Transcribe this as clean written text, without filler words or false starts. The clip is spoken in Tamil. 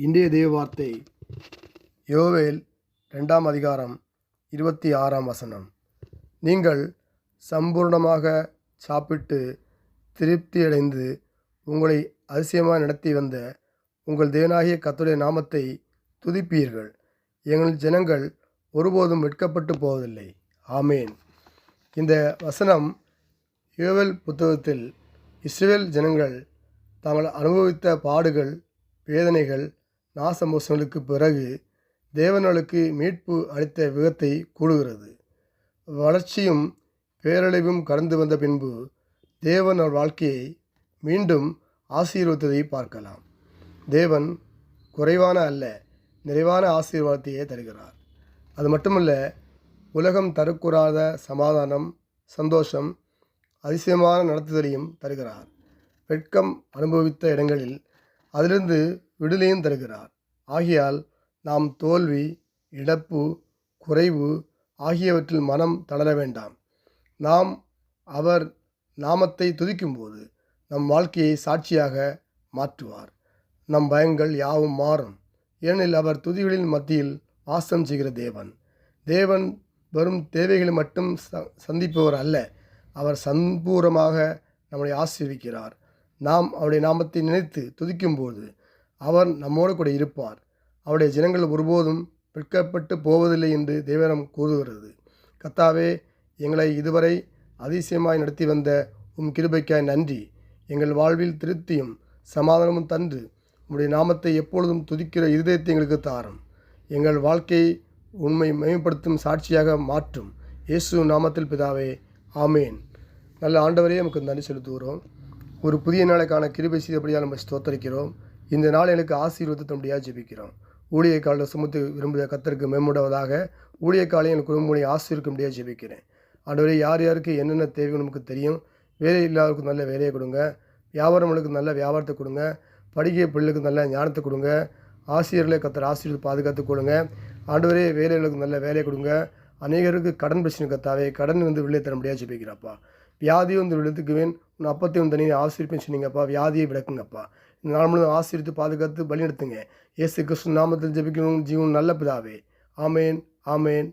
இன்றைய தேவ வார்த்தை யோவேல் 2ஆம் அதிகாரம் 26ஆம் வசனம். நீங்கள் சம்பூர்ணமாக சாப்பிட்டு திருப்தியடைந்து உங்களை அதிசயமாக நடத்தி வந்த உங்கள் தேவனாகிய கர்த்தருடைய நாமத்தை துதிப்பீர்கள். எங்கள் ஜனங்கள் ஒருபோதும் வெட்கப்பட்டு போவதில்லை. ஆமேன். இந்த வசனம் யோவேல் புத்தகத்தில் இஸ்ரவேல் ஜனங்கள் தாங்கள் அனுபவித்த பாடுகள், வேதனைகள், நாசமோசங்களுக்கு பிறகு தேவனுக்கு மீட்பு அளித்த விதத்தை கூறுகிறது. வளர்ச்சியும் பேரழிவும் கடந்து வந்த பின்பு தேவன் அவர் வாழ்க்கையை மீண்டும் ஆசீர்வதித்ததை பார்க்கலாம். தேவன் குறைவான அல்ல, நிறைவான ஆசீர்வாதத்தையே தருகிறார். அது மட்டுமல்ல, உலகம் தரக்கூடாத சமாதானம், சந்தோஷம், அதிசயமான நடத்துதலையும் தருகிறார். வெட்கம் அனுபவித்த இடங்களில் அதிலிருந்து விடுதலையும் தருகிறார். ஆகையால் நாம் தோல்வி, இழப்பு, குறைவு ஆகியவற்றில் மனம் தளர வேண்டாம். நாம் அவர் நாமத்தை துதிக்கும்போது நம் வாழ்க்கையை சாட்சியாக மாற்றுவார். நம் பயங்கள் யாவும் மாறும். ஏனெனில் அவர் துதிகளின் மத்தியில் வாசம் செய்கிற தேவன். தேவன் வரும் தேவைகளை மட்டும் சந்திப்பவர் அல்ல, அவர் சம்பூரமாக நம்மை ஆசீர்வதிக்கிறார். நாம் அவருடைய நாமத்தை நினைத்து துதிக்கும்போது அவர் நம்மோடு கூட இருப்பார். அவருடைய ஜனங்கள் ஒருபோதும் வெட்கப்பட்டு போவதில்லை என்று தேவனம் கூறுகிறது. கர்த்தாவே, எங்களை இதுவரை அதிசயமாய் நடத்தி வந்த உம் கிருபைக்காய் நன்றி. எங்கள் வாழ்வில் திருப்தியும் சமாதானமும் தந்து உம்முடைய நாமத்தை எப்பொழுதும் துதிக்கிற இருதயத்தை எங்களுக்கு தாரும். எங்கள் வாழ்க்கையை உண்மை மேம்படுத்தும் சாட்சியாக மாற்றும். இயேசு நாமத்தில் பிதாவே, ஆமேன். நல்ல ஆண்டவரே, நமக்கு நன்றி செலுத்துகிறோம். ஒரு புதிய நாளைக்கான கிருபை செய்தபடியாக நம்ம ஸ்தோத்தரிக்கிறோம். இந்த நாள் எனக்கு ஆசீர்வாதத்தின்படியாக ஜெபிக்கிறோம். ஊழிய காலில் சுமத்து விரும்புகிற கர்த்தருக்கு மேம்படுவதாக ஊழிய காலையும் என் குடும்பங்களை ஆசீர்வதிக்கும்படியாக ஜெபிக்கிறேன். ஆண்டவரே, யார் யாருக்கு என்னென்ன தேவை நமக்கு தெரியும். வேலை இல்லாதவருக்கு நல்ல வேலையை கொடுங்க. வியாபாரங்களுக்கு நல்ல வியாபாரத்தை கொடுங்க. படிக்கிற பிள்ளைகளுக்கு நல்ல ஞானத்தை கொடுங்க. ஆசிரியர்களை கர்த்தர் ஆசீர்வாதத்தை பாதுகாத்து கொடுங்க. ஆண்டவரே, வேலைகளுக்கு நல்ல வேலையை கொடுங்க. அநேகருக்கு கடன் பிரச்சனை கர்த்தாவே, கடன் விலை தர முடியாது ஜெபிக்கிறப்பா. வியாதியும் விழுத்துக்குவேன், உன் அப்பத்தையும் தனியை ஆசீர்ப்பேன் சொன்னீங்கப்பா. வியாதியை விளக்குங்கப்பா. இந்த நாள் முழுவதும் ஆசீர்வித்து பாதுகாத்து பலி நடத்துங்க. இயேசு கிறிஸ்து நாமத்தில் ஜெபிக்கணும் ஜீவன் நல்ல பிதாவே. ஆமேன், ஆமேன்.